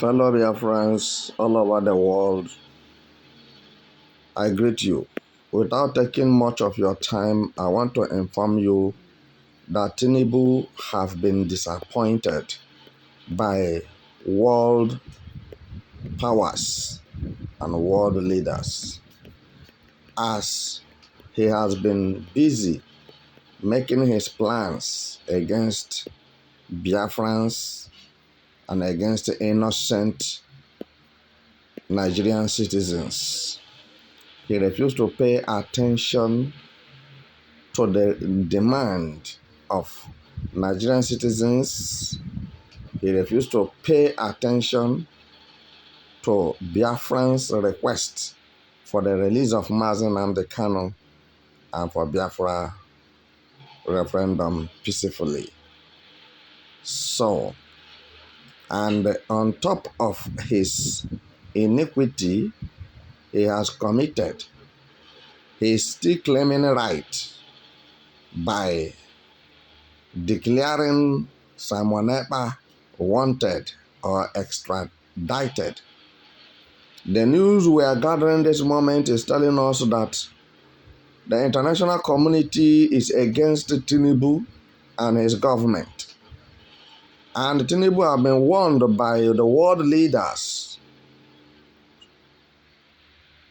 Fellow Biafrans all over the world, I greet you. Without taking much of your time, I want to inform you that Tinubu have been disappointed by world powers and world leaders, as he has been busy making his plans against Biafrans and against innocent Nigerian citizens. He refused to pay attention to the demand of Nigerian citizens. He refused to pay attention to Biafran's request for the release of Mazi Nnamdi Kanu and for Biafra referendum peacefully. So, and on top of his iniquity he has committed, he is still claiming right by declaring Simon Ekpa wanted or extradited. The news we are gathering this moment is telling us that the international community is against Tinubu and his government. And Tinubu have been warned by the world leaders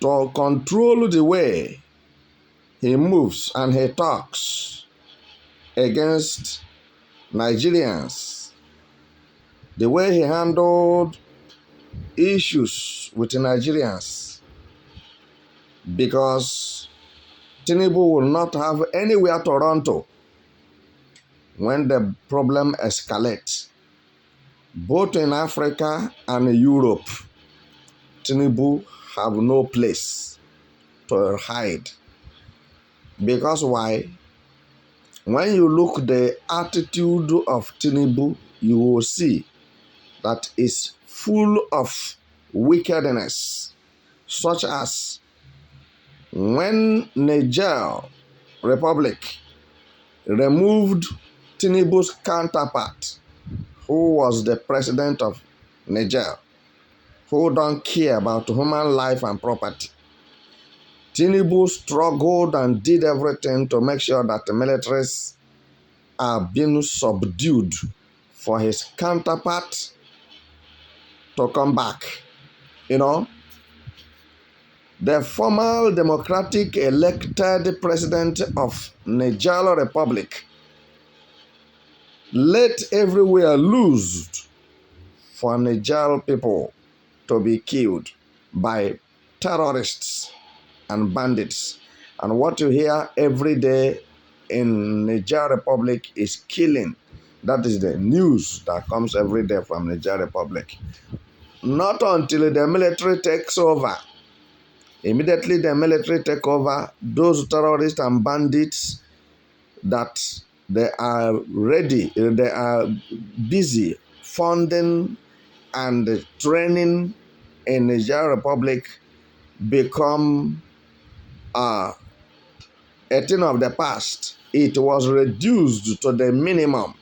to control the way he moves and he talks against Nigerians, the way he handled issues with Nigerians, because Tinubu will not have anywhere to run to when the problem escalates. Both in Africa and Europe, Tinubu have no place to hide. Because why? When you look the attitude of Tinubu, you will see that it's full of wickedness, such as when Niger Republic removed Tinubu's counterpart, who was the president of Niger, who don't care about human life and property. Tinubu struggled and did everything to make sure that the militaries are being subdued for his counterpart to come back. The former democratic elected president of Niger Republic let everywhere loose for Niger people to be killed by terrorists and bandits. And what you hear every day in Niger Republic is killing. That is the news that comes every day from Niger Republic. Not until the military takes over. Immediately the military take over, those terrorists and bandits that they are ready, they are busy funding and training in Niger Republic become a thing of the past. It was reduced to the minimum,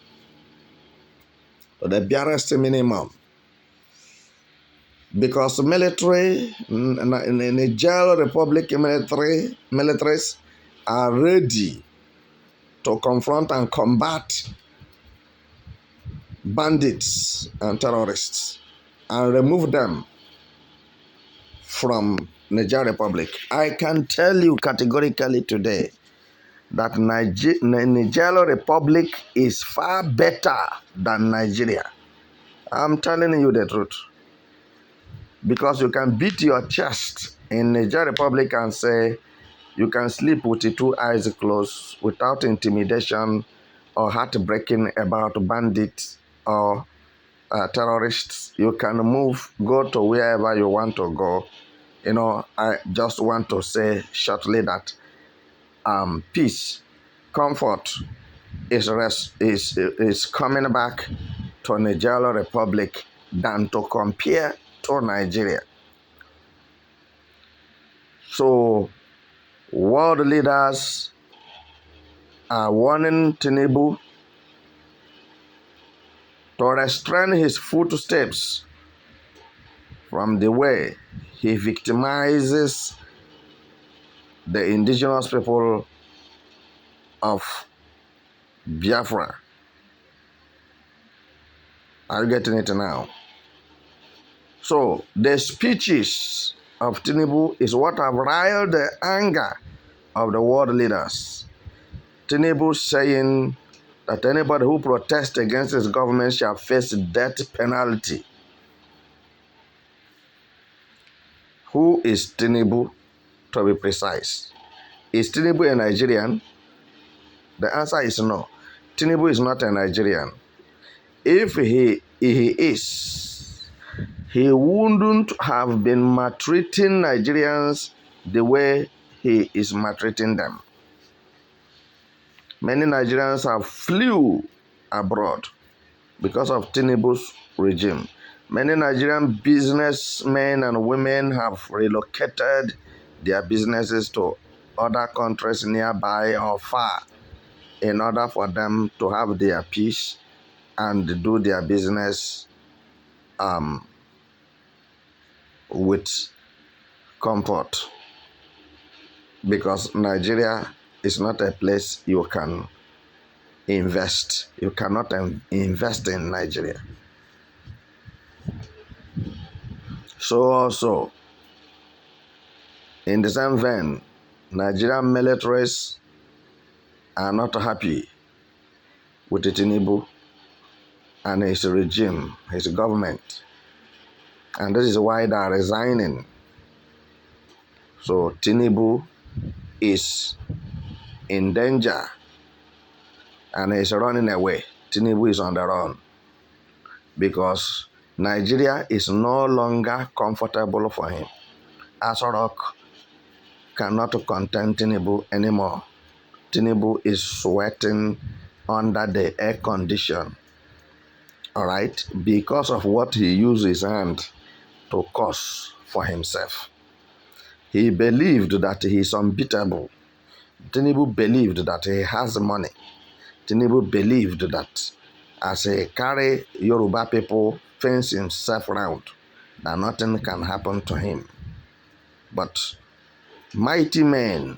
to the barest minimum, because military, Niger Republic militaries are ready to confront and combat bandits and terrorists and remove them from Niger Republic. I can tell you categorically today that Niger Republic is far better than Nigeria. I'm telling you the truth. Because you can beat your chest in Niger Republic and say you can sleep with the two eyes closed without intimidation or heartbreaking about bandits or terrorists. You can move, go to wherever you want to go. I just want to say shortly that peace, comfort is coming back to Niger Republic than to compare to Nigeria. So, world leaders are warning Tinubu to restrain his footsteps from the way he victimizes the indigenous people of Biafra. Are you getting it now? So the speeches of Tinubu is what have riled the anger of the world leaders. Tinubu saying that anybody who protests against his government shall face death penalty. Who is Tinubu, to be precise? Is Tinubu a Nigerian? The answer is no. Tinubu is not a Nigerian. If he is, he wouldn't have been maltreating Nigerians the way he is maltreating them. Many Nigerians have flew abroad because of Tinubu's regime. Many Nigerian businessmen and women have relocated their businesses to other countries nearby or far in order for them to have their peace and do their business with comfort. Because Nigeria is not a place you can invest. You cannot invest in Nigeria. So also, in the same vein, Nigerian militaries are not happy with Tinubu and his regime, his government. And this is why they are resigning. So Tinubu is in danger and is running away. Tinubu is on the run because Nigeria is no longer comfortable for him. Asorok cannot contain Tinubu anymore. Tinubu is sweating under the air condition, all right, because of what he used his hand to cause for himself. He believed that he is unbeatable. Tinubu believed that he has money. Tinubu believed that as he carry Yoruba people, fence himself round, that nothing can happen to him. But mighty men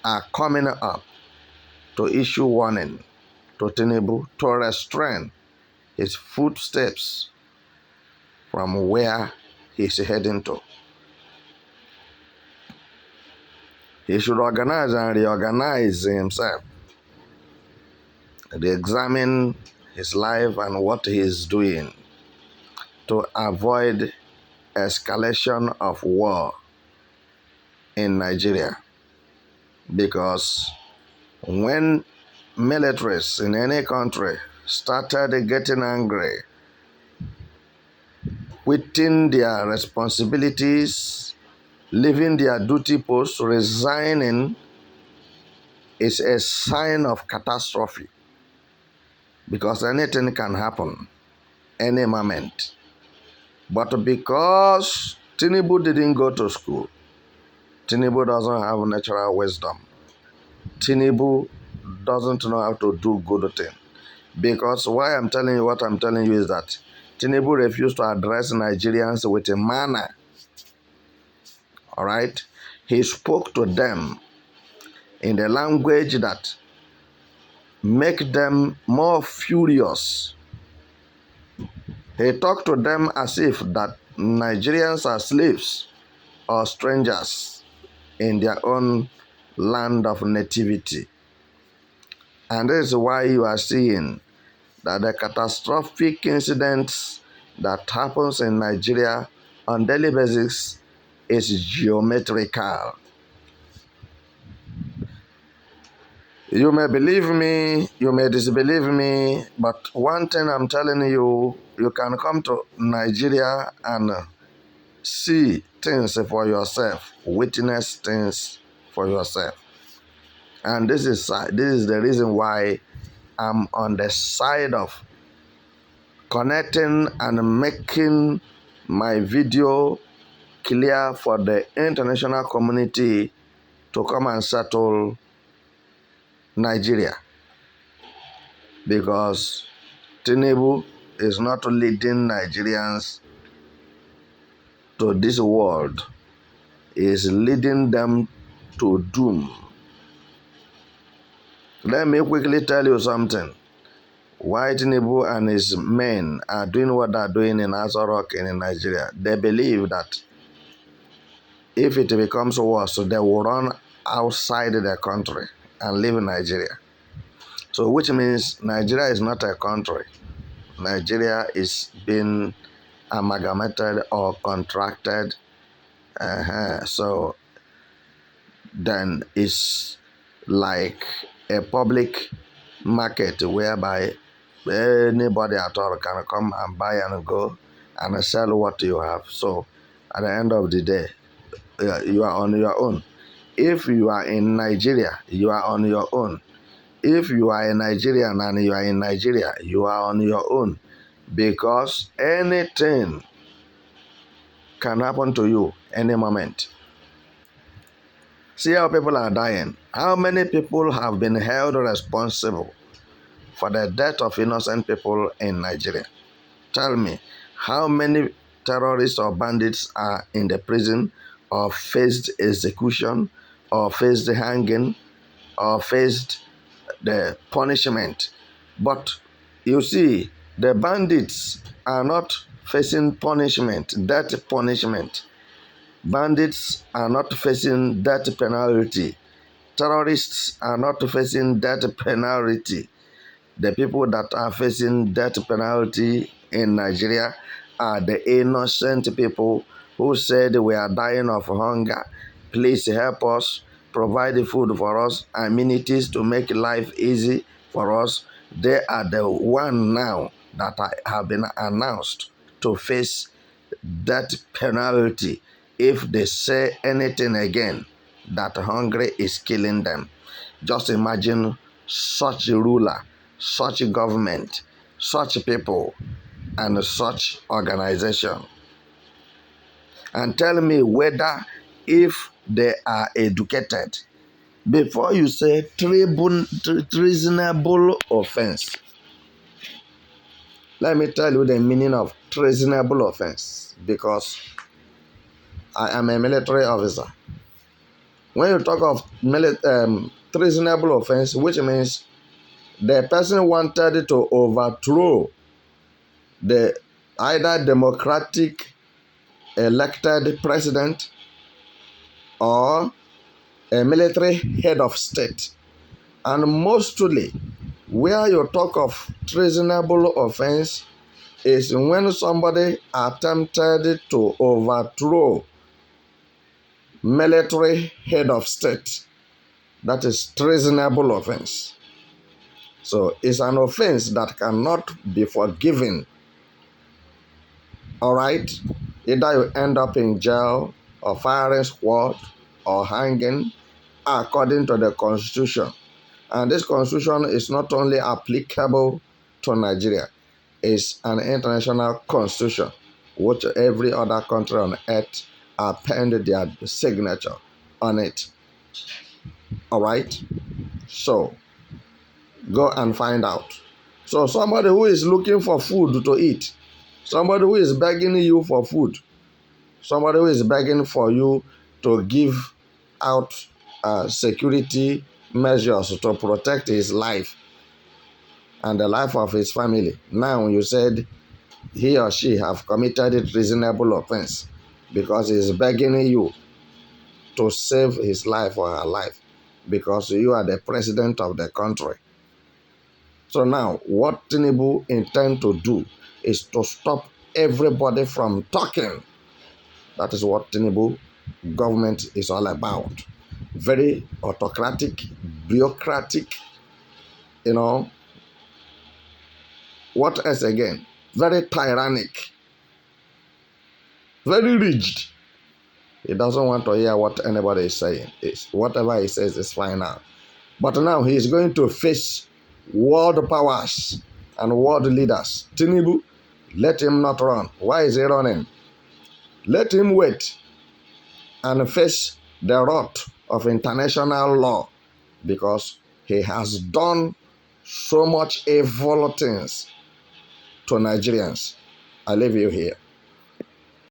are coming up to issue warning to Tinubu to restrain his footsteps from where he's heading to. He should organize and reorganize himself, re-examine his life and what he is doing to avoid escalation of war in Nigeria. Because when militaries in any country started getting angry, quitting their responsibilities, leaving their duty posts, resigning, is a sign of catastrophe. Because anything can happen any moment. But because Tinubu didn't go to school, Tinubu doesn't have natural wisdom. Tinubu doesn't know how to do good things. Because why I'm telling you what I'm telling you is that Tinubu refused to address Nigerians with a manner. All right? He spoke to them in the language that make them more furious. He talked to them as if that Nigerians are slaves or strangers in their own land of nativity. And this is why you are seeing that the catastrophic incidents that happens in Nigeria on daily basis is geometrical. You may believe me, you may disbelieve me, but one thing I'm telling you, you can come to Nigeria and see things for yourself, witness things for yourself. And this is the reason why I'm on the side of connecting and making my video clear for the international community to come and settle Nigeria. Because Tinubu is not leading Nigerians to this world is leading them to doom. Let me quickly tell you something. Why Tinubu and his men are doing what they're doing in Aso Rock and in Nigeria. They believe that if it becomes worse, they will run outside their country and live in Nigeria. So which means Nigeria is not a country. Nigeria is being amalgamated or contracted. So then it's like a public market whereby anybody at all can come and buy and go and sell what you have. So at the end of the day, you are on your own. If you are in Nigeria, you are on your own. If you are a Nigerian and you are in Nigeria, you are on your own, because anything can happen to you any moment. See how people are dying. How many people have been held responsible for the death of innocent people in Nigeria? Tell me, how many terrorists or bandits are in the prison or faced execution or faced hanging or faced the punishment? But you see, the bandits are not facing punishment, death punishment. Bandits are not facing death penalty. Terrorists are not facing death penalty. The people that are facing death penalty in Nigeria are the innocent people who said we are dying of hunger. Please help us, provide food for us, amenities to make life easy for us. They are the one now that have been announced to face death penalty if they say anything again that hunger is killing them. Just imagine such a ruler, such a government, such people, and such organization. And tell me whether if they are educated. Before you say treasonable offense, let me tell you the meaning of treasonable offense, because I am a military officer. When you talk of treasonable offense, which means the person wanted to overthrow the either democratic elected president or a military head of state. And mostly, where you talk of treasonable offense is when somebody attempted to overthrow military head of state. That is treasonable offense. So it's an offense that cannot be forgiven. All right? Either you end up in jail or firing squad or hanging according to the constitution. And this constitution is not only applicable to Nigeria, it's an international constitution which every other country on earth append their signature on it. All right? So go and find out. So somebody who is looking for food to eat, somebody who is begging you for food, somebody who is begging for you to give out security measures to protect his life and the life of his family. Now you said he or she have committed a reasonable offense because he is begging you to save his life or her life because you are the president of the country. So now what Tinubu intend to do is to stop everybody from talking. That is what Tinubu government is all about. Very autocratic, bureaucratic, what else again? Very tyrannic, very rigid. He doesn't want to hear what anybody is saying. Whatever he says is final. But now he is going to face world powers and world leaders. Tinubu, let him not run. Why is he running? Let him wait and face the wrath of international law, because he has done so much evil things to Nigerians. I leave you here.